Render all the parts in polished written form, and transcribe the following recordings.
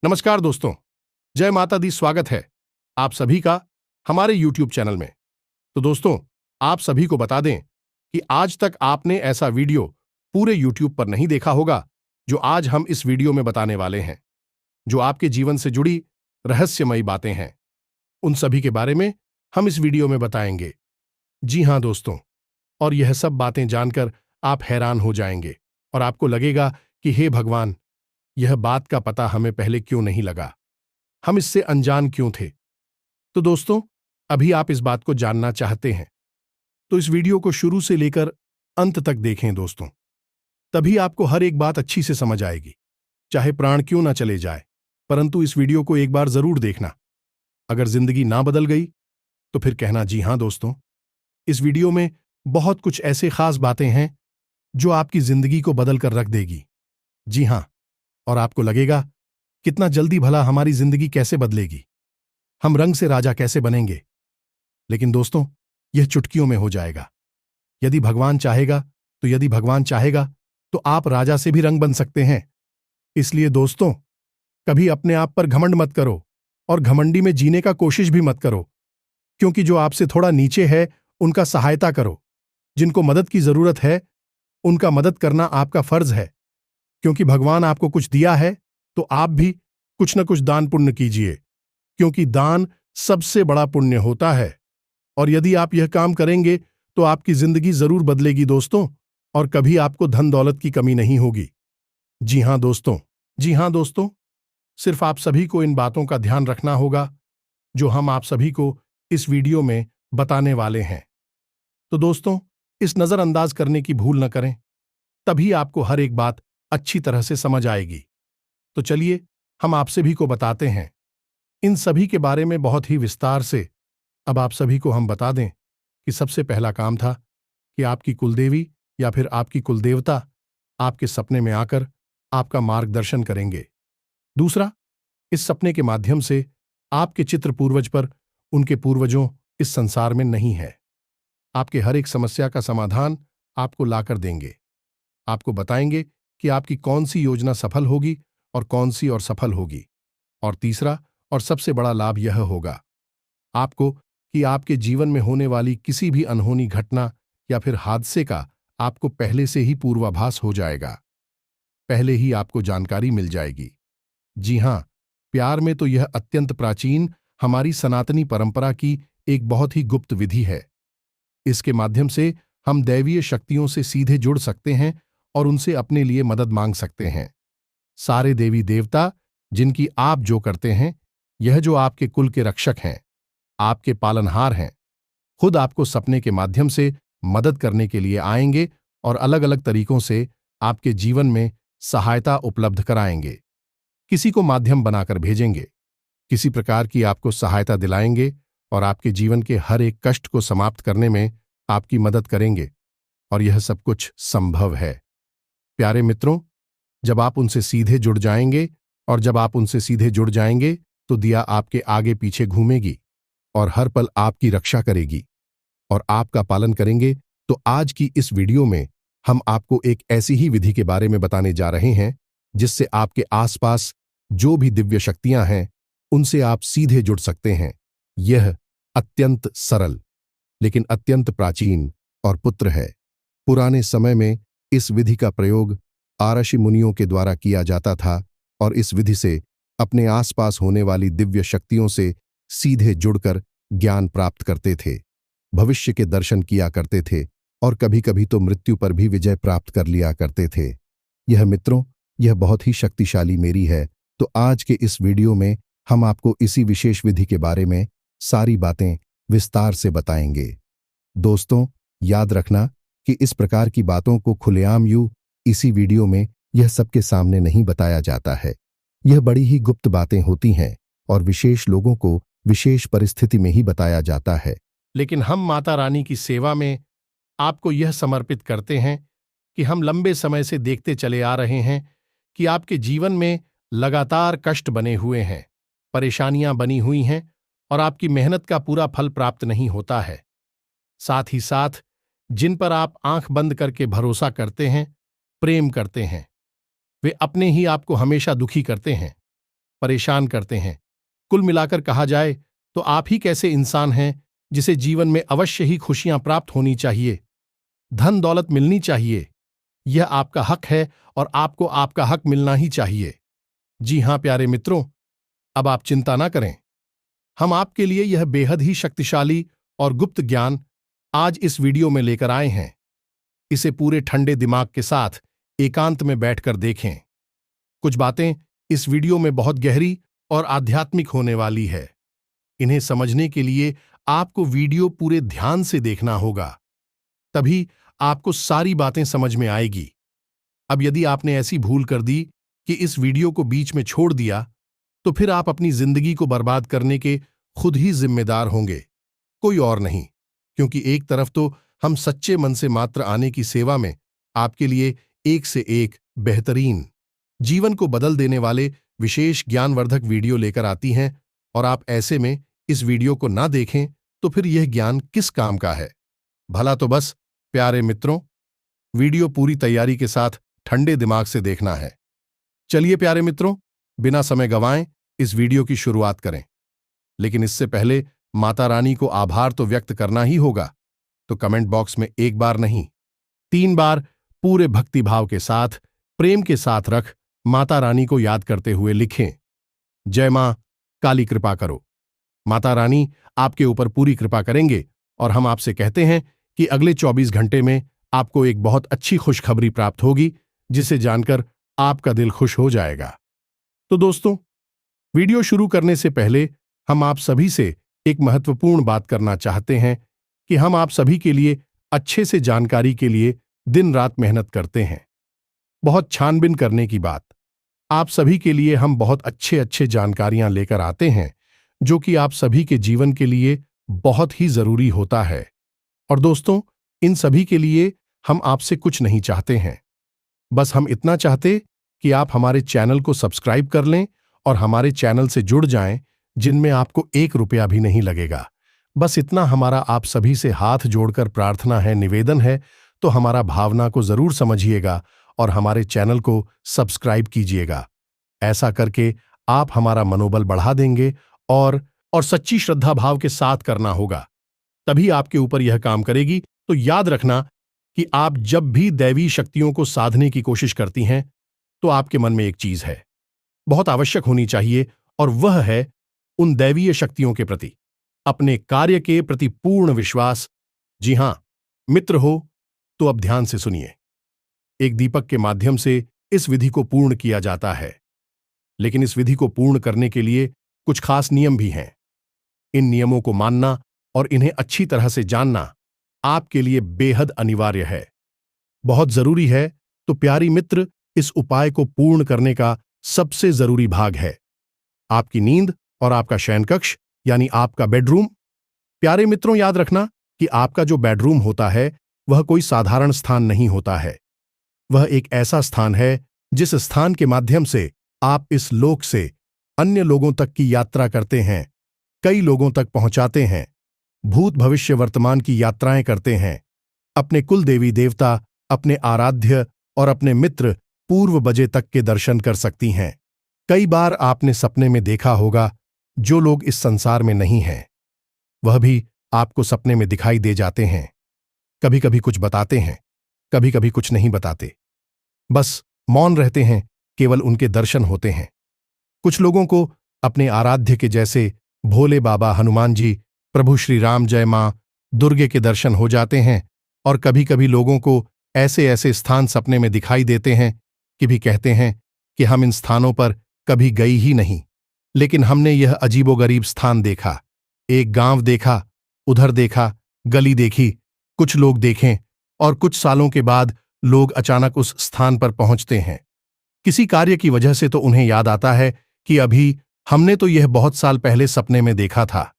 नमस्कार दोस्तों, जय माता दी। स्वागत है आप सभी का हमारे YouTube चैनल में। तो दोस्तों, आप सभी को बता दें कि आज तक आपने ऐसा वीडियो पूरे YouTube पर नहीं देखा होगा जो आज हम इस वीडियो में बताने वाले हैं, जो आपके जीवन से जुड़ी रहस्यमयी बातें हैं। उन सभी के बारे में हम इस वीडियो में बताएंगे। जी हां दोस्तों, और यह सब बातें जानकर आप हैरान हो जाएंगे और आपको लगेगा कि हे भगवान, यह बात का पता हमें पहले क्यों नहीं लगा, हम इससे अनजान क्यों थे। तो दोस्तों, अभी आप इस बात को जानना चाहते हैं तो इस वीडियो को शुरू से लेकर अंत तक देखें दोस्तों, तभी आपको हर एक बात अच्छी से समझ आएगी। चाहे प्राण क्यों ना चले जाए, परंतु इस वीडियो को एक बार जरूर देखना। अगर जिंदगी ना बदल गई तो फिर कहना जी हां दोस्तों, इस वीडियो में बहुत कुछ ऐसे खास बातें हैं जो आपकी जिंदगी को बदल कर रख देगी। जी हां, और आपको लगेगा कितना जल्दी भला हमारी जिंदगी कैसे बदलेगी, हम रंग से राजा कैसे बनेंगे। लेकिन दोस्तों, यह चुटकियों में हो जाएगा। यदि भगवान चाहेगा तो आप राजा से भी रंग बन सकते हैं। इसलिए दोस्तों, कभी अपने आप पर घमंड मत करो और घमंडी में जीने का कोशिश भी मत करो, क्योंकि जो आपसे थोड़ा नीचे है उनका सहायता करो। जिनको मदद की जरूरत है उनका मदद करना आपका फर्ज है, क्योंकि भगवान आपको कुछ दिया है तो आप भी कुछ न कुछ दान पुण्य कीजिए, क्योंकि दान सबसे बड़ा पुण्य होता है। और यदि आप यह काम करेंगे तो आपकी जिंदगी जरूर बदलेगी दोस्तों, और कभी आपको धन दौलत की कमी नहीं होगी। जी हां दोस्तों, सिर्फ आप सभी को इन बातों का ध्यान रखना होगा जो हम आप सभी को इस वीडियो में बताने वाले हैं। तो दोस्तों, इस नजरअंदाज करने की भूल न करें, तभी आपको हर एक बात अच्छी तरह से समझ आएगी। तो चलिए हम आप सभी को बताते हैं इन सभी के बारे में बहुत ही विस्तार से। अब आप सभी को हम बता दें कि सबसे पहला काम था कि आपकी कुलदेवी या फिर आपकी कुलदेवता आपके सपने में आकर आपका मार्गदर्शन करेंगे। दूसरा, इस सपने के माध्यम से आपके चित्र पूर्वज पर उनके पूर्वजों इस संसार में नहीं है। आपके हर एक समस्या का समाधान आपको लाकर देंगे। आपको बताएंगे कि आपकी कौन सी योजना सफल होगी और कौन सी और सफल होगी। और तीसरा और सबसे बड़ा लाभ यह होगा आपको कि आपके जीवन में होने वाली किसी भी अनहोनी घटना या फिर हादसे का आपको पहले से ही पूर्वाभास हो जाएगा, पहले ही आपको जानकारी मिल जाएगी। जी हां, प्यार में तो यह अत्यंत प्राचीन हमारी सनातनी परंपरा की एक बहुत ही गुप्त विधि है। इसके माध्यम से हम दैवीय शक्तियों से सीधे जुड़ सकते हैं और उनसे अपने लिए मदद मांग सकते हैं। सारे देवी देवता जिनकी आप जो करते हैं, यह जो आपके कुल के रक्षक हैं, आपके पालनहार हैं, खुद आपको सपने के माध्यम से मदद करने के लिए आएंगे और अलग अलग तरीकों से आपके जीवन में सहायता उपलब्ध कराएंगे। किसी को माध्यम बनाकर भेजेंगे, किसी प्रकार की आपको सहायता दिलाएंगे और आपके जीवन के हर एक कष्ट को समाप्त करने में आपकी मदद करेंगे। और यह सब कुछ संभव है प्यारे मित्रों, जब आप उनसे सीधे जुड़ जाएंगे। और जब आप उनसे सीधे जुड़ जाएंगे तो दिया आपके आगे पीछे घूमेगी और हर पल आपकी रक्षा करेगी और आपका पालन करेंगे। तो आज की इस वीडियो में हम आपको एक ऐसी ही विधि के बारे में बताने जा रहे हैं जिससे आपके आसपास जो भी दिव्य शक्तियां हैं उनसे आप सीधे जुड़ सकते हैं। यह अत्यंत सरल लेकिन अत्यंत प्राचीन और पुत्र है। पुराने समय में इस विधि का प्रयोग आरषि मुनियों के द्वारा किया जाता था और इस विधि से अपने आसपास होने वाली दिव्य शक्तियों से सीधे जुड़कर ज्ञान प्राप्त करते थे, भविष्य के दर्शन किया करते थे और कभी-कभी तो मृत्यु पर भी विजय प्राप्त कर लिया करते थे। यह मित्रों, यह बहुत ही शक्तिशाली मेरी है। तो आज के इस वीडियो में हम आपको इसी विशेष विधि के बारे में सारी बातें विस्तार से बताएंगे। दोस्तों, याद रखना कि इस प्रकार की बातों को खुलेआम इसी वीडियो में यह सबके सामने नहीं बताया जाता है। यह बड़ी ही गुप्त बातें होती हैं और विशेष लोगों को विशेष परिस्थिति में ही बताया जाता है। लेकिन हम माता रानी की सेवा में आपको यह समर्पित करते हैं कि हम लंबे समय से देखते चले आ रहे हैं कि आपके जीवन में लगातार कष्ट बने हुए हैं, परेशानियां बनी हुई हैं और आपकी मेहनत का पूरा फल प्राप्त नहीं होता है। साथ ही साथ जिन पर आप आंख बंद करके भरोसा करते हैं, प्रेम करते हैं, वे अपने ही आपको हमेशा दुखी करते हैं, परेशान करते हैं। कुल मिलाकर कहा जाए तो आप ही कैसे इंसान हैं जिसे जीवन में अवश्य ही खुशियां प्राप्त होनी चाहिए, धन दौलत मिलनी चाहिए। यह आपका हक है और आपको आपका हक मिलना ही चाहिए। जी हां प्यारे मित्रों, अब आप चिंता ना करें। हम आपके लिए यह बेहद ही शक्तिशाली और गुप्त ज्ञान आज इस वीडियो में लेकर आए हैं। इसे पूरे ठंडे दिमाग के साथ एकांत में बैठकर देखें। कुछ बातें इस वीडियो में बहुत गहरी और आध्यात्मिक होने वाली है। इन्हें समझने के लिए आपको वीडियो पूरे ध्यान से देखना होगा, तभी आपको सारी बातें समझ में आएगी। अब यदि आपने ऐसी भूल कर दी कि इस वीडियो को बीच में छोड़ दिया, तो फिर आप अपनी जिंदगी को बर्बाद करने के खुद ही जिम्मेदार होंगे, कोई और नहीं। क्योंकि एक तरफ तो हम सच्चे मन से मात्र आने की सेवा में आपके लिए एक से एक बेहतरीन, जीवन को बदल देने वाले विशेष ज्ञानवर्धक वीडियो लेकर आती हैं, और आप ऐसे में इस वीडियो को ना देखें तो फिर यह ज्ञान किस काम का है। भला तो बस प्यारे मित्रों, वीडियो पूरी तैयारी के साथ ठंडे दिमाग से देखना है। चलिए प्यारे मित्रों, बिना समय गंवाएं इस वीडियो की शुरुआत करें। लेकिन इससे पहले माता रानी को आभार तो व्यक्त करना ही होगा, तो कमेंट बॉक्स में एक बार नहीं, 3 बार पूरे भक्तिभाव के साथ, प्रेम के साथ रख माता रानी को याद करते हुए लिखें, जय मां काली कृपा करो। माता रानी आपके ऊपर पूरी कृपा करेंगे और हम आपसे कहते हैं कि अगले 24 घंटे में आपको एक बहुत अच्छी खुशखबरी प्राप्त होगी, जिसे जानकर आपका दिल खुश हो जाएगा। तो दोस्तों, वीडियो शुरू करने से पहले हम आप सभी से एक महत्वपूर्ण बात करना चाहते हैं कि हम आप सभी के लिए अच्छे से जानकारी के लिए दिन रात मेहनत करते हैं। बहुत छानबीन करने की बात, आप सभी के लिए हम बहुत अच्छे जानकारियां लेकर आते हैं, जो कि आप सभी के जीवन के लिए बहुत ही जरूरी होता है। और दोस्तों, इन सभी के लिए हम आपसे कुछ नहीं चाहते हैं, बस हम इतना चाहते कि आप हमारे चैनल को सब्सक्राइब कर लें और हमारे चैनल से जुड़ जाएं, जिनमें आपको 1 रुपया भी नहीं लगेगा। बस इतना हमारा आप सभी से हाथ जोड़कर प्रार्थना है, निवेदन है। तो हमारा भावना को जरूर समझिएगा और हमारे चैनल को सब्सक्राइब कीजिएगा। ऐसा करके आप हमारा मनोबल बढ़ा देंगे और सच्ची श्रद्धा भाव के साथ करना होगा, तभी आपके ऊपर यह काम करेगी। तो याद रखना कि आप जब भी दैवी शक्तियों को साधने की कोशिश करती हैं, तो आपके मन में एक चीज है, बहुत आवश्यक होनी चाहिए, और वह है उन दैवीय शक्तियों के प्रति अपने कार्य के प्रति पूर्ण विश्वास। जी हां मित्र हो, तो अब ध्यान से सुनिए। एक दीपक के माध्यम से इस विधि को पूर्ण किया जाता है, लेकिन इस विधि को पूर्ण करने के लिए कुछ खास नियम भी हैं। इन नियमों को मानना और इन्हें अच्छी तरह से जानना आपके लिए बेहद अनिवार्य है, बहुत जरूरी है। तो प्यारी मित्र, इस उपाय को पूर्ण करने का सबसे जरूरी भाग है आपकी नींद और आपका शयनकक्ष, यानी आपका बेडरूम। प्यारे मित्रों, याद रखना कि आपका जो बेडरूम होता है वह कोई साधारण स्थान नहीं होता है। वह एक ऐसा स्थान है जिस स्थान के माध्यम से आप इस लोक से अन्य लोगों तक की यात्रा करते हैं, कई लोगों तक पहुंचाते हैं, भूत भविष्य वर्तमान की यात्राएं करते हैं, अपने कुल देवी देवता, अपने आराध्य और अपने मित्र पूर्व बजे तक के दर्शन कर सकती हैं। कई बार आपने सपने में देखा होगा, जो लोग इस संसार में नहीं हैं वह भी आपको सपने में दिखाई दे जाते हैं। कभी कभी कुछ बताते हैं, कभी कभी कुछ नहीं बताते, बस मौन रहते हैं, केवल उनके दर्शन होते हैं। कुछ लोगों को अपने आराध्य के जैसे भोले बाबा, हनुमान जी, प्रभु श्री राम, जय मां दुर्गे के दर्शन हो जाते हैं, और कभी कभी लोगों को ऐसे ऐसे स्थान सपने में दिखाई देते हैं कि भी कहते हैं कि हम इन स्थानों पर कभी गई ही नहीं, लेकिन हमने यह अजीबोगरीब स्थान देखा, एक गांव देखा, उधर देखा, गली देखी, कुछ लोग देखें, और कुछ सालों के बाद लोग अचानक उस स्थान पर पहुंचते हैं। किसी कार्य की वजह से तो उन्हें याद आता है कि अभी हमने तो यह बहुत साल पहले सपने में देखा था।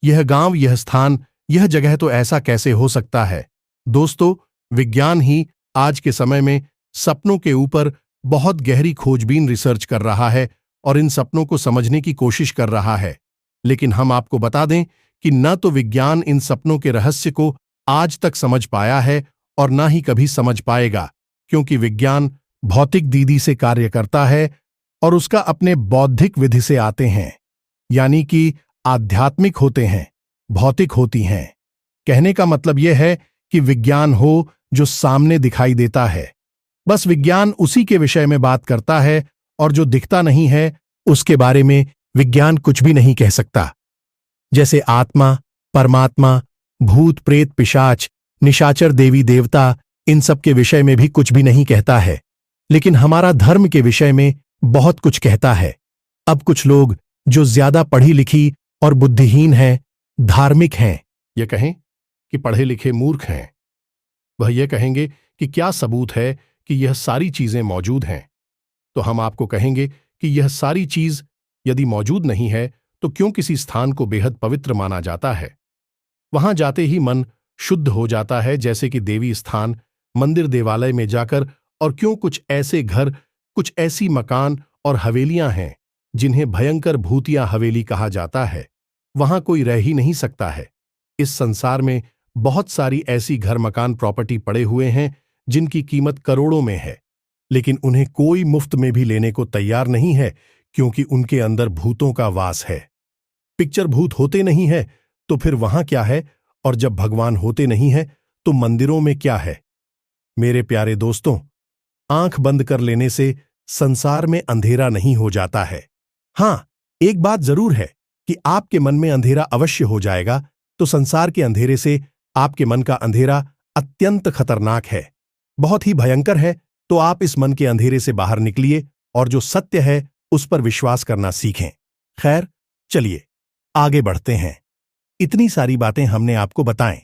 यह गांव, यह स्थान, यह जगह तो ऐसा कैसे हो सकता है। दोस्तों, विज्ञान ही आज के समय में सपनों के ऊपर बहुत गहरी खोजबीन रिसर्च कर रहा है और इन सपनों को समझने की कोशिश कर रहा है। लेकिन हम आपको बता दें कि न तो विज्ञान इन सपनों के रहस्य को आज तक समझ पाया है और न ही कभी समझ पाएगा, क्योंकि विज्ञान भौतिक दीदी से कार्य करता है और उसका अपने बौद्धिक विधि से आते हैं, यानी कि आध्यात्मिक होते हैं, भौतिक होती हैं। कहने का मतलब यह है कि विज्ञान हो जो सामने दिखाई देता है, बस विज्ञान उसी के विषय में बात करता है, और जो दिखता नहीं है उसके बारे में विज्ञान कुछ भी नहीं कह सकता। जैसे आत्मा, परमात्मा, भूत प्रेत पिशाच, निशाचर देवी देवता, इन सब के विषय में भी कुछ भी नहीं कहता है, लेकिन हमारा धर्म के विषय में बहुत कुछ कहता है। अब कुछ लोग जो ज्यादा पढ़ी लिखी और बुद्धिहीन हैं, धार्मिक हैं, ये कहें कि पढ़े लिखे मूर्ख हैं, वह यह कहेंगे कि क्या सबूत है कि यह सारी चीजें मौजूद हैं। तो हम आपको कहेंगे कि यह सारी चीज यदि मौजूद नहीं है तो क्यों किसी स्थान को बेहद पवित्र माना जाता है। वहां जाते ही मन शुद्ध हो जाता है, जैसे कि देवी स्थान, मंदिर, देवालय में जाकर। और क्यों कुछ ऐसे घर, कुछ ऐसी मकान और हवेलियां हैं जिन्हें भयंकर भूतिया हवेली कहा जाता है, वहां कोई रह ही नहीं सकता है। इस संसार में बहुत सारी ऐसी घर, मकान, प्रॉपर्टी पड़े हुए हैं जिनकी कीमत करोड़ों में है, लेकिन उन्हें कोई मुफ्त में भी लेने को तैयार नहीं है, क्योंकि उनके अंदर भूतों का वास है। पिक्चर भूत होते नहीं है तो फिर वहां क्या है, और जब भगवान होते नहीं है तो मंदिरों में क्या है। मेरे प्यारे दोस्तों, आंख बंद कर लेने से संसार में अंधेरा नहीं हो जाता है। हां, एक बात जरूर है कि आपके मन में अंधेरा अवश्य हो जाएगा, तो संसार के अंधेरे से आपके मन का अंधेरा अत्यंत खतरनाक है, बहुत ही भयंकर है। तो आप इस मन के अंधेरे से बाहर निकलिए और जो सत्य है उस पर विश्वास करना सीखें। खैर, चलिए आगे बढ़ते हैं। इतनी सारी बातें हमने आपको बताएं,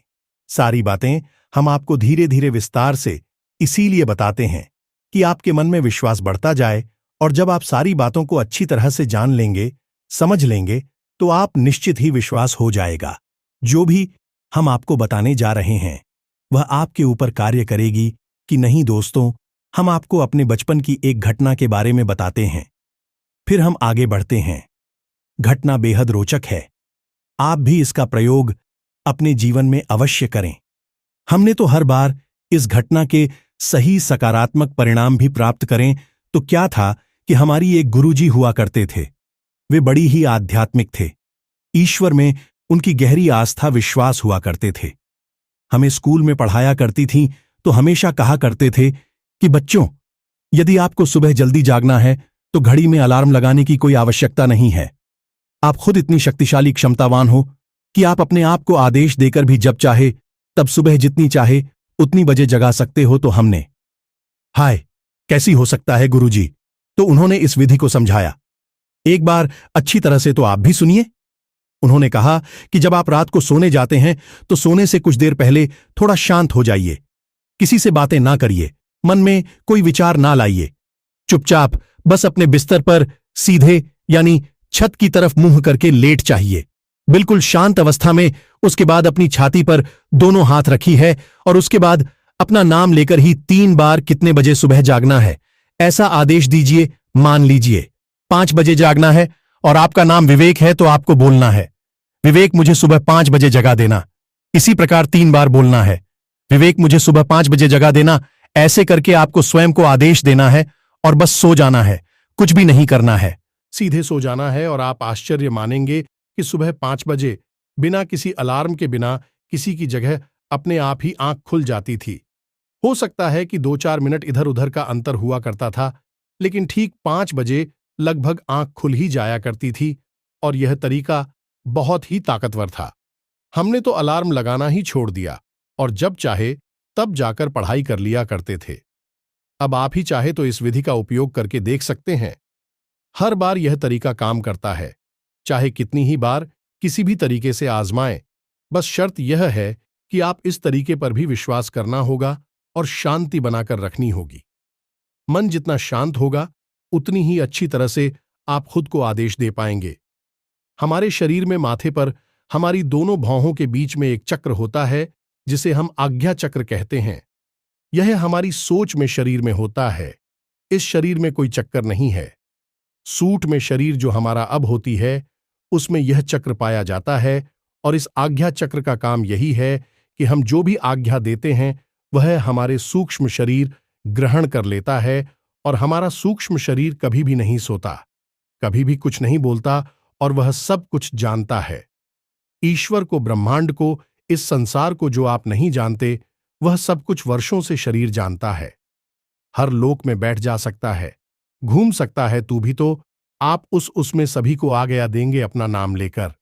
सारी बातें हम आपको धीरे धीरे विस्तार से इसीलिए बताते हैं कि आपके मन में विश्वास बढ़ता जाए, और जब आप सारी बातों को अच्छी तरह से जान लेंगे, समझ लेंगे, तो आप निश्चित ही विश्वास हो जाएगा। जो भी हम आपको बताने जा रहे हैं वह आपके ऊपर कार्य करेगी कि नहीं। दोस्तों, हम आपको अपने बचपन की एक घटना के बारे में बताते हैं, फिर हम आगे बढ़ते हैं। घटना बेहद रोचक है, आप भी इसका प्रयोग अपने जीवन में अवश्य करें। हमने तो हर बार इस घटना के सही सकारात्मक परिणाम भी प्राप्त करें। तो क्या था कि हमारी एक गुरुजी हुआ करते थे, वे बड़ी ही आध्यात्मिक थे, ईश्वर में उनकी गहरी आस्था, विश्वास हुआ करते थे। हमें स्कूल में पढ़ाया करती थीं तो हमेशा कहा करते थे कि बच्चों, यदि आपको सुबह जल्दी जागना है तो घड़ी में अलार्म लगाने की कोई आवश्यकता नहीं है। आप खुद इतनी शक्तिशाली, क्षमतावान हो कि आप अपने आप को आदेश देकर भी जब चाहे तब सुबह जितनी चाहे उतनी बजे जगा सकते हो। तो हमने, हाय, कैसी हो सकता है गुरुजी? तो उन्होंने इस विधि को समझाया। एक बार अच्छी तरह से तो आप भी सुनिए। उन्होंने कहा कि जब आप रात को सोने जाते हैं तो सोने से कुछ देर पहले थोड़ा शांत हो जाइए, किसी से बातें ना करिए, मन में कोई विचार ना लाइए, चुपचाप बस अपने बिस्तर पर सीधे यानी छत की तरफ मुंह करके लेट चाहिए, बिल्कुल शांत अवस्था में। उसके बाद अपनी छाती पर दोनों हाथ रखी है और उसके बाद अपना नाम लेकर ही 3 बार कितने बजे सुबह जागना है ऐसा आदेश दीजिए। मान लीजिए 5 बजे जागना है और आपका नाम विवेक है, तो आपको बोलना है, विवेक मुझे सुबह 5 बजे जगा देना। इसी प्रकार 3 बार बोलना है, विवेक मुझे सुबह 5 बजे जगा देना। ऐसे करके आपको स्वयं को आदेश देना है और बस सो जाना है, कुछ भी नहीं करना है, सीधे सो जाना है। और आप आश्चर्य मानेंगे कि सुबह 5 बजे बिना किसी अलार्म के, बिना किसी की जगह अपने आप ही आंख खुल जाती थी। हो सकता है कि 2-4 मिनट इधर उधर का अंतर हुआ करता था, लेकिन ठीक 5 बजे लगभग आंख खुल ही जाया करती थी। और यह तरीका बहुत ही ताकतवर था। हमने तो अलार्म लगाना ही छोड़ दिया और जब चाहे तब जाकर पढ़ाई कर लिया करते थे। अब आप ही चाहे तो इस विधि का उपयोग करके देख सकते हैं। हर बार यह तरीका काम करता है, चाहे कितनी ही बार किसी भी तरीके से आजमाएं। बस शर्त यह है कि आप इस तरीके पर भी विश्वास करना होगा और शांति बनाकर रखनी होगी। मन जितना शांत होगा उतनी ही अच्छी तरह से आप खुद को आदेश दे पाएंगे। हमारे शरीर में माथे पर हमारी दोनों भौहों के बीच में एक चक्र होता है जिसे हम आज्ञा चक्र कहते हैं। यह हमारी सोच में शरीर में होता है। इस शरीर में कोई चक्कर नहीं है। सूट में शरीर जो हमारा अब होती है उसमें यह चक्र पाया जाता है। और इस आज्ञा चक्र का काम यही है कि हम जो भी आज्ञा देते हैं वह हमारे सूक्ष्म शरीर ग्रहण कर लेता है और हमारा सूक्ष्म शरीर कभी भी नहीं सोता, कभी भी कुछ नहीं बोलता, और वह सब कुछ जानता है। ईश्वर को, ब्रह्मांड को, इस संसार को जो आप नहीं जानते, वह सब कुछ वर्षों से शरीर जानता है। हर लोक में बैठ जा सकता है, घूम सकता है, तू भी तो आप उसमें सभी को आ गया देंगे अपना नाम लेकर।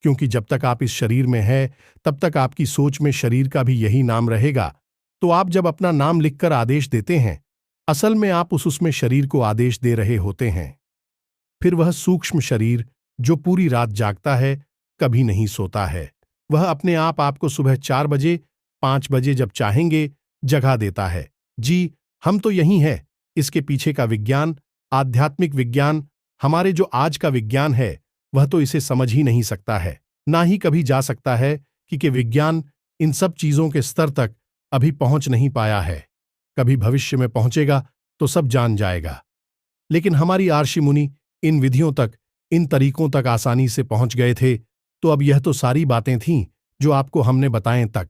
क्योंकि जब तक आप इस शरीर में है, तब तक आपकी सोच में शरीर का भी यही नाम रहेगा। तो आप जब अपना नाम लिखकर आदेश देते हैं, असल में आप उसमें शरीर को आदेश दे रहे होते हैं। फिर वह सूक्ष्म शरीर जो पूरी रात जागता है, कभी नहीं सोता है, वह अपने आप आपको सुबह 4 बजे, 5 बजे जब चाहेंगे जगा देता है। जी, हम तो यही हैं। इसके पीछे का विज्ञान, आध्यात्मिक विज्ञान, हमारे जो आज का विज्ञान है, वह तो इसे समझ ही नहीं सकता है, ना ही कभी जा सकता है, क्योंकि विज्ञान इन सब चीजों के स्तर तक अभी पहुंच नहीं पाया है। कभी भविष्य में पहुंचेगा तो सब जान जाएगा। लेकिन हमारी आर्षि मुनि इन विधियों तक, इन तरीकों तक आसानी से पहुंच गए थे, तो अब यह तो सारी बातें थीं जो आपको हमने बताएं तक।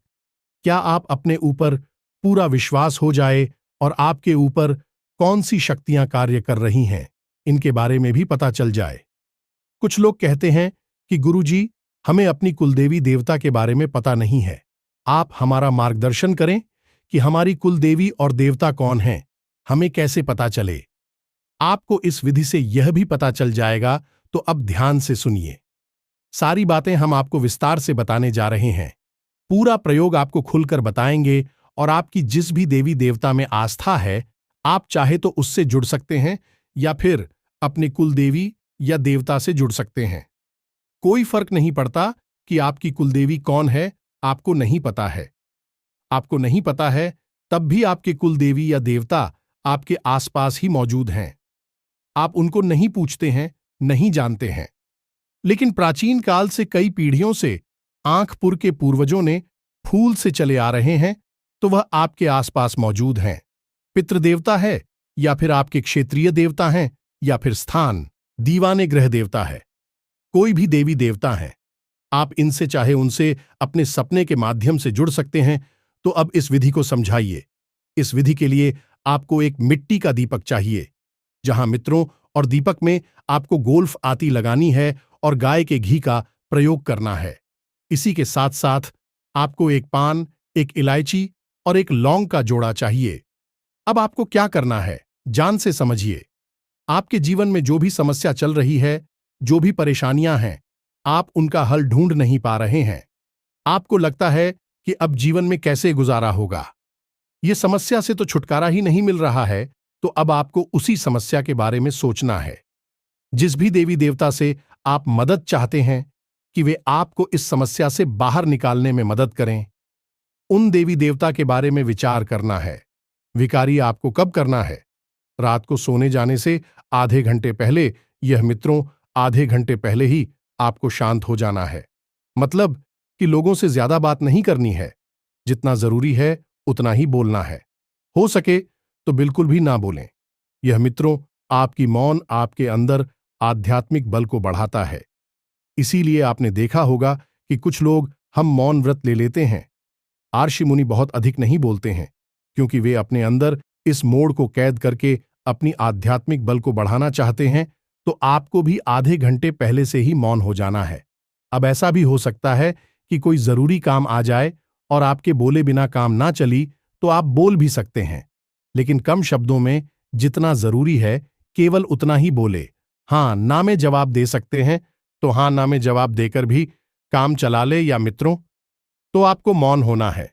क्या आप अपने ऊपर पूरा विश्वास हो जाए और आपके ऊपर कौन सी शक्तियां कार्य कर रही हैं, इनके बारे में भी पता चल जाए। कुछ लोग कहते हैं कि गुरुजी, हमें अपनी कुलदेवी देवता के बारे में पता नहीं है, आप हमारा मार्गदर्शन करें कि हमारी कुलदेवी और देवता कौन हैं, हमें कैसे पता चले। आपको इस विधि से यह भी पता चल जाएगा, तो अब ध्यान से सुनिए। सारी बातें हम आपको विस्तार से बताने जा रहे हैं। पूरा प्रयोग आपको खुलकर बताएंगे, और आपकी जिस भी देवी देवता में आस्था है, आप चाहे तो उससे जुड़ सकते हैं, या फिर अपनी कुलदेवी या देवता से जुड़ सकते हैं। कोई फर्क नहीं पड़ता कि आपकी कुलदेवी कौन है, आपको नहीं पता है। आपको नहीं पता है, तब भी आपके कुलदेवी या देवता आपके आसपास ही मौजूद हैं। आप उनको नहीं पूछते हैं, नहीं जानते हैं। लेकिन प्राचीन काल से कई पीढ़ियों से आंखपुर के पूर्वजों ने फूल से चले आ रहे हैं, तो वह आपके आसपास मौजूद हैं। पितृदेवता है, या फिर आपके क्षेत्रीय देवता हैं, या फिर स्थान दीवाने ग्रह देवता है, कोई भी देवी देवता हैं। आप इनसे चाहे उनसे अपने सपने के माध्यम से जुड़ सकते हैं। तो अब इस विधि को समझाइए। इस विधि के लिए आपको एक मिट्टी का दीपक चाहिए, जहां मित्रों और दीपक में आपको गोल्फ आती लगानी है और गाय के घी का प्रयोग करना है। इसी के साथ साथ आपको एक पान, एक इलायची और एक लौंग का जोड़ा चाहिए। अब आपको क्या करना है, जान से समझिए। आपके जीवन में जो भी समस्या चल रही है, जो भी परेशानियां हैं, आप उनका हल ढूंढ नहीं पा रहे हैं। आपको लगता है कि अब जीवन में कैसे गुजारा होगा, ये समस्या से तो छुटकारा ही नहीं मिल रहा है। तो अब आपको उसी समस्या के बारे में सोचना है। जिस भी देवी देवता से आप मदद चाहते हैं कि वे आपको इस समस्या से बाहर निकालने में मदद करें, उन देवी देवता के बारे में विचार करना है। विकारी आपको कब करना है? रात को सोने जाने से आधे घंटे पहले। यह मित्रों, आधे घंटे पहले ही आपको शांत हो जाना है। मतलब कि लोगों से ज्यादा बात नहीं करनी है, जितना जरूरी है उतना ही बोलना है। हो सके तो बिल्कुल भी ना बोलें। यह मित्रों, आपकी मौन आपके अंदर आध्यात्मिक बल को बढ़ाता है। इसीलिए आपने देखा होगा कि कुछ लोग हम मौन व्रत ले लेते हैं। आर्षि मुनि बहुत अधिक नहीं बोलते हैं, क्योंकि वे अपने अंदर इस मोड़ को कैद करके अपनी आध्यात्मिक बल को बढ़ाना चाहते हैं। तो आपको भी आधे घंटे पहले से ही मौन हो जाना है। अब ऐसा भी हो सकता है कि कोई जरूरी काम आ जाए और आपके बोले बिना काम ना चली, तो आप बोल भी सकते हैं, लेकिन कम शब्दों में, जितना जरूरी है केवल उतना ही बोले। हाँ ना में जवाब दे सकते हैं, तो हाँ ना में जवाब देकर भी काम चला ले। या मित्रों, तो आपको मौन होना है।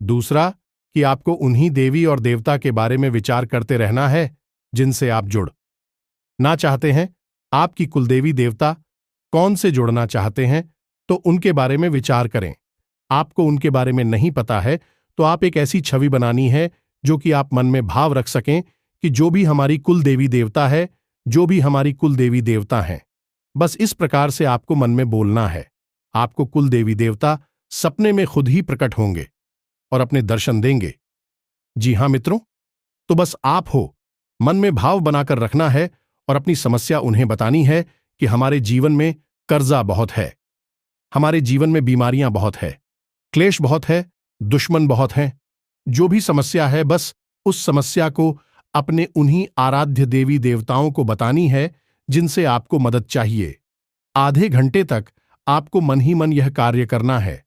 दूसरा कि आपको उन्हीं देवी और देवता के बारे में विचार करते रहना है जिनसे आप जुड़ ना चाहते हैं। आपकी कुलदेवी देवता कौन से जुड़ना चाहते हैं, तो उनके बारे में विचार करें। आपको उनके बारे में नहीं पता है, तो आप एक ऐसी छवि बनानी है जो कि आप मन में भाव रख सकें कि जो भी हमारी कुल देवी देवता है, जो भी हमारी कुल देवी देवता हैं। बस इस प्रकार से आपको मन में बोलना है। आपको कुल देवी देवता सपने में खुद ही प्रकट होंगे और अपने दर्शन देंगे। जी हां मित्रों, तो बस आप हो, मन में भाव बनाकर रखना है और अपनी समस्या उन्हें बतानी है कि हमारे जीवन में कर्जा बहुत है, हमारे जीवन में बीमारियां बहुत है, क्लेश बहुत है, दुश्मन बहुत हैं। जो भी समस्या है, बस उस समस्या को अपने उन्हीं आराध्य देवी देवताओं को बतानी है जिनसे आपको मदद चाहिए। आधे घंटे तक आपको मन ही मन यह कार्य करना है।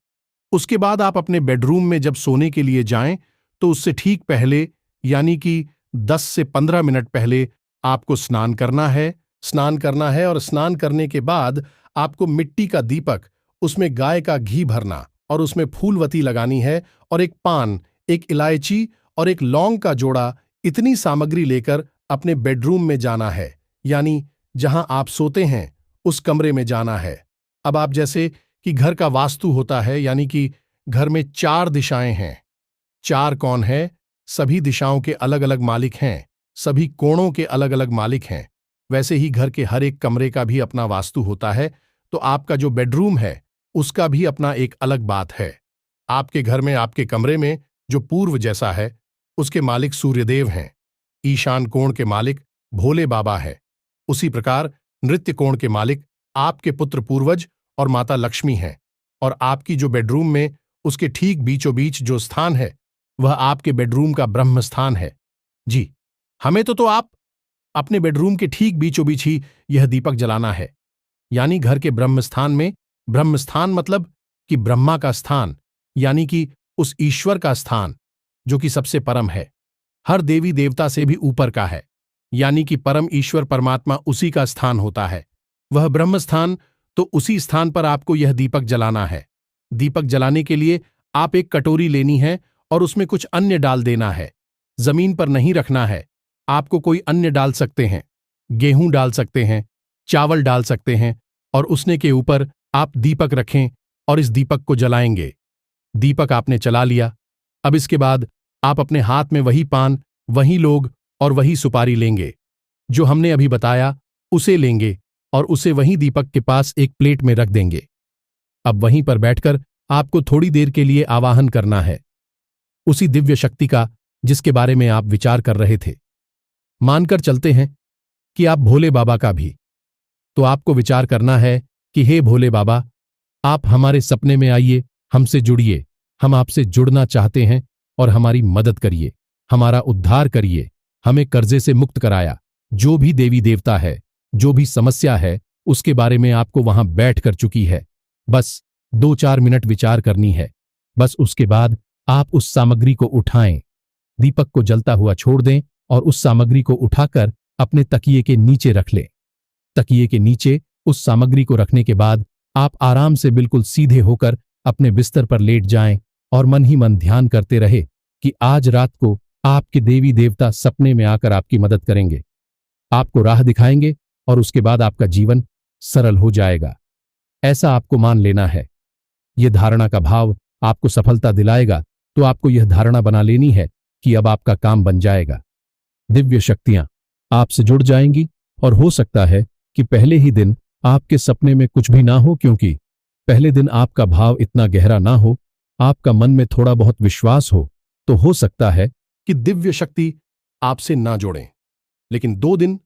उसके बाद आप अपने बेडरूम में जब सोने के लिए जाएं तो उससे ठीक पहले, यानी कि 10 से 15 मिनट पहले आपको स्नान करना है और स्नान करने के बाद आपको मिट्टी का दीपक, उसमें गाय का घी भरना और उसमें फूलवती लगानी है और एक पान, एक इलायची और एक लौंग का जोड़ा, इतनी सामग्री लेकर अपने बेडरूम में जाना है, यानी जहां आप सोते हैं उस कमरे में जाना है। अब आप जैसे कि घर का वास्तु होता है, यानी कि घर में 4 दिशाएं हैं। 4 कौन है? सभी दिशाओं के अलग अलग मालिक हैं, सभी कोणों के अलग अलग मालिक हैं। वैसे ही घर के हर एक कमरे का भी अपना वास्तु होता है, तो आपका जो बेडरूम है उसका भी अपना एक अलग बात है। आपके घर में, आपके कमरे में जो पूर्व जैसा है, उसके मालिक सूर्यदेव हैं। ईशान कोण के मालिक भोले बाबा है। उसी प्रकार नृत्य कोण के मालिक आपके पुत्र पूर्वज और माता लक्ष्मी हैं। और आपकी जो बेडरूम में उसके ठीक बीचों बीच जो स्थान है, वह आपके बेडरूम का ब्रह्म स्थान है। जी, हमें तो आप अपने बेडरूम के ठीक बीचों बीच ही यह दीपक जलाना है, यानी घर के ब्रह्म स्थान में। ब्रह्म स्थान मतलब कि ब्रह्मा का स्थान, यानी कि उस ईश्वर का स्थान जो कि सबसे परम है, हर देवी देवता से भी ऊपर का है, यानी कि परम ईश्वर परमात्मा उसी का स्थान होता है, वह ब्रह्म स्थान। तो उसी स्थान पर आपको यह दीपक जलाना है। दीपक जलाने के लिए आप एक कटोरी लेनी है और उसमें कुछ अन्य डाल देना है। जमीन पर नहीं रखना है, आपको कोई अन्य डाल सकते हैं, गेहूं डाल सकते हैं, चावल डाल सकते हैं, और उसने के ऊपर आप दीपक रखें और इस दीपक को जलाएंगे। दीपक आपने जला लिया। अब इसके बाद आप अपने हाथ में वही पान, वही लोग और वही सुपारी लेंगे जो हमने अभी बताया, उसे लेंगे और उसे वहीं दीपक के पास एक प्लेट में रख देंगे। अब वहीं पर बैठकर आपको थोड़ी देर के लिए आवाहन करना है उसी दिव्य शक्ति का जिसके बारे में आप विचार कर रहे थे। मानकर चलते हैं कि आप भोले बाबा का भी, तो आपको विचार करना है कि हे भोले बाबा, आप हमारे सपने में आइए, हमसे जुड़िए, हम आपसे जुड़ना चाहते हैं और हमारी मदद करिए, हमारा उद्धार करिए, हमें कर्जे से मुक्त कराया। जो भी देवी देवता है, जो भी समस्या है, उसके बारे में आपको वहां बैठ कर चुकी है। बस 2-4 मिनट विचार करनी है। बस उसके बाद आप उस सामग्री को उठाएं, दीपक को जलता हुआ छोड़ दें और उस सामग्री को उठाकर अपने तकिए के नीचे रख लें। तकिए के नीचे उस सामग्री को रखने के बाद आप आराम से बिल्कुल सीधे होकर अपने बिस्तर पर लेट जाएं और मन ही मन ध्यान करते रहे कि आज रात को आपके देवी देवता सपने में आकर आपकी मदद करेंगे, आपको राह दिखाएंगे और उसके बाद आपका जीवन सरल हो जाएगा। ऐसा आपको मान लेना है। यह धारणा का भाव आपको सफलता दिलाएगा, तो आपको यह धारणा बना लेनी है कि अब आपका काम बन जाएगा। दिव्य शक्तियां आपसे जुड़ जाएंगी और हो सकता है कि पहले ही दिन आपके सपने में कुछ भी ना हो, क्योंकि पहले दिन आपका भाव इतना गहरा ना हो, आपका मन में थोड़ा बहुत विश्वास हो, तो हो सकता है कि दिव्य शक्ति आपसे ना जोड़ें। लेकिन 2 दिन,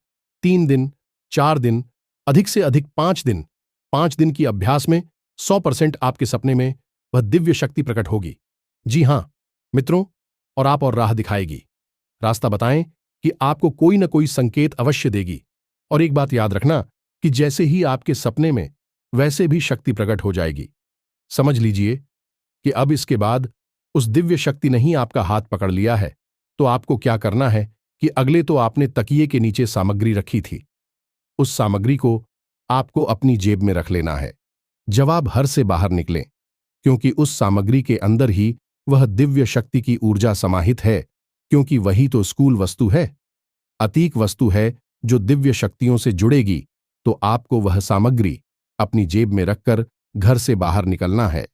3 दिन, 4 दिन, अधिक से अधिक 5 दिन की अभ्यास में 100% आपके सपने में वह दिव्य शक्ति प्रकट होगी। जी हां मित्रों, और आप और राह दिखाएगी, रास्ता बताएं कि आपको कोई न कोई संकेत अवश्य देगी। और एक बात याद रखना कि जैसे ही आपके सपने में, वैसे भी शक्ति प्रकट हो जाएगी। समझ लीजिए कि अब इसके बाद उस दिव्य शक्ति ने ही आपका हाथ पकड़ लिया है, तो आपको क्या करना है कि अगले तो आपने तकिए के नीचे सामग्री रखी थी, उस सामग्री को आपको अपनी जेब में रख लेना है जब आप घर से बाहर निकलें, क्योंकि उस सामग्री के अंदर ही वह दिव्य शक्ति की ऊर्जा समाहित है, क्योंकि वही तो स्कूल वस्तु है, अतीक वस्तु है जो दिव्य शक्तियों से जुड़ेगी। तो आपको वह सामग्री अपनी जेब में रखकर घर से बाहर निकलना है।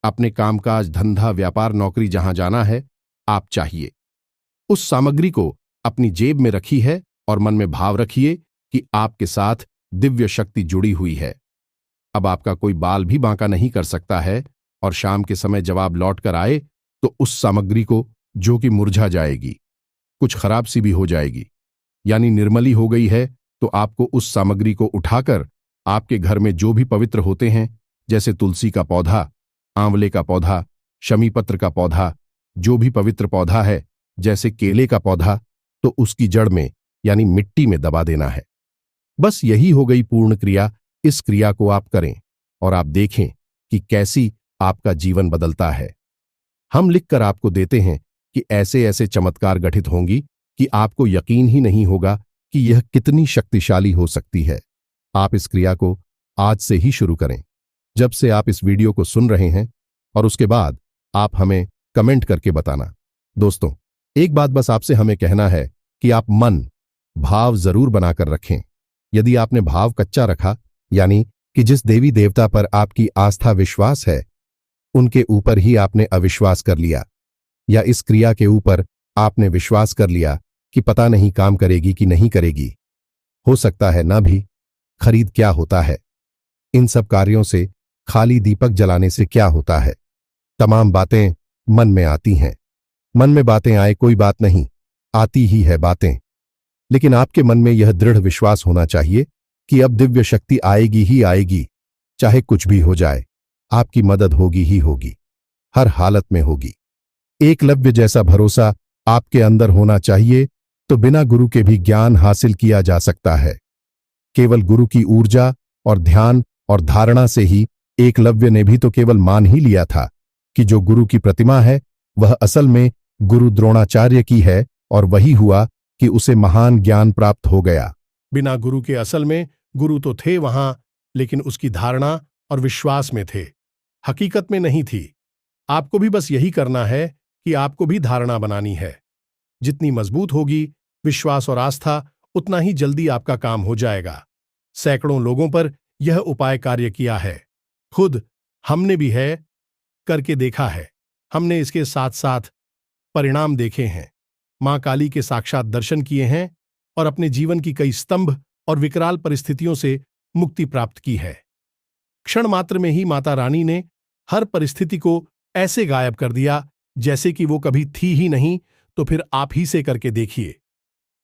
अपने कामकाज, धंधा, व्यापार, नौकरी जहां जाना है, आप चाहिए उस सामग्री को अपनी जेब में रखी है और मन में भाव रखिए कि आपके साथ दिव्य शक्ति जुड़ी हुई है। अब आपका कोई बाल भी बांका नहीं कर सकता है, और शाम के समय जब आप लौट कर आए तो उस सामग्री को, जो कि मुरझा जाएगी, कुछ खराब सी भी हो जाएगी, यानी निर्मली हो गई है, तो आपको उस सामग्री को उठाकर आपके घर में जो भी पवित्र होते हैं, जैसे तुलसी का पौधा, आंवले का पौधा, शमी पत्र का पौधा, जो भी पवित्र पौधा है, जैसे केले का पौधा, तो उसकी जड़ में यानी मिट्टी में दबा देना है। बस यही हो गई पूर्ण क्रिया। इस क्रिया को आप करें और आप देखें कि कैसी आपका जीवन बदलता है। हम लिखकर आपको देते हैं कि ऐसे ऐसे चमत्कार घटित होंगी कि आपको यकीन ही नहीं होगा कि यह कितनी शक्तिशाली हो सकती है। आप इस क्रिया को आज से ही शुरू करें, जब से आप इस वीडियो को सुन रहे हैं, और उसके बाद आप हमें कमेंट करके बताना। दोस्तों, एक बात बस आपसे हमें कहना है कि आप मन भाव जरूर बनाकर रखें। यदि आपने भाव कच्चा रखा, यानी कि जिस देवी देवता पर आपकी आस्था विश्वास है उनके ऊपर ही आपने अविश्वास कर लिया, या इस क्रिया के ऊपर आपने विश्वास कर लिया कि पता नहीं काम करेगी कि नहीं करेगी, हो सकता है ना भी, खरीद क्या होता है, इन सब कार्यों से खाली दीपक जलाने से क्या होता है। तमाम बातें मन में आती हैं। मन में बातें आए कोई बात नहीं, आती ही है बातें। लेकिन आपके मन में यह दृढ़ विश्वास होना चाहिए कि अब दिव्य शक्ति आएगी ही आएगी, चाहे कुछ भी हो जाए, आपकी मदद होगी ही होगी, हर हालत में होगी। एकलव्य जैसा भरोसा आपके अंदर होना चाहिए, तो बिना गुरु के भी ज्ञान हासिल किया जा सकता है। केवल गुरु की ऊर्जा और ध्यान और धारणा से ही एकलव्य ने भी तो केवल मान ही लिया था कि जो गुरु की प्रतिमा है वह असल में गुरु द्रोणाचार्य की है, और वही हुआ कि उसे महान ज्ञान प्राप्त हो गया। बिना गुरु के असल में गुरु तो थे वहां, लेकिन उसकी धारणा और विश्वास में थे, हकीकत में नहीं थी। आपको भी बस यही करना है कि आपको भी धारणा बनानी है। जितनी मजबूत होगी विश्वास और आस्था, उतना ही जल्दी आपका काम हो जाएगा। सैकड़ों लोगों पर यह उपाय कार्य किया है, खुद हमने भी है करके देखा है। हमने इसके साथ साथ परिणाम देखे हैं, मां काली के साक्षात दर्शन किए हैं और अपने जीवन की कई स्तंभ और विकराल परिस्थितियों से मुक्ति प्राप्त की है। क्षण मात्र में ही माता रानी ने हर परिस्थिति को ऐसे गायब कर दिया जैसे कि वो कभी थी ही नहीं। तो फिर आप ही से करके देखिए।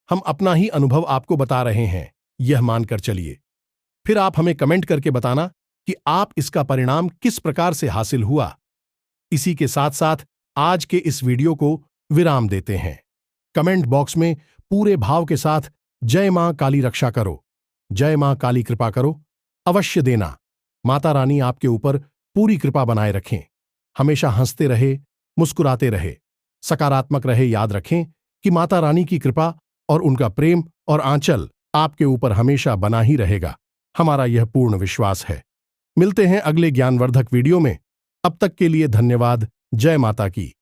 हम अपना ही अनुभव आपको बता रहे हैं, यह मानकर चलिए। फिर आप हमें कमेंट करके बताना कि आप इसका परिणाम किस प्रकार से हासिल हुआ। इसी के साथ साथ आज के इस वीडियो को विराम देते हैं। कमेंट बॉक्स में पूरे भाव के साथ जय मां काली रक्षा करो, जय मां काली कृपा करो अवश्य देना। माता रानी आपके ऊपर पूरी कृपा बनाए रखें, हमेशा हंसते रहे, मुस्कुराते रहे, सकारात्मक रहे। याद रखें कि माता रानी की कृपा और उनका प्रेम और आंचल आपके ऊपर हमेशा बना ही रहेगा, हमारा यह पूर्ण विश्वास है। मिलते हैं अगले ज्ञानवर्धक वीडियो में, अब तक के लिए धन्यवाद। जय माता की।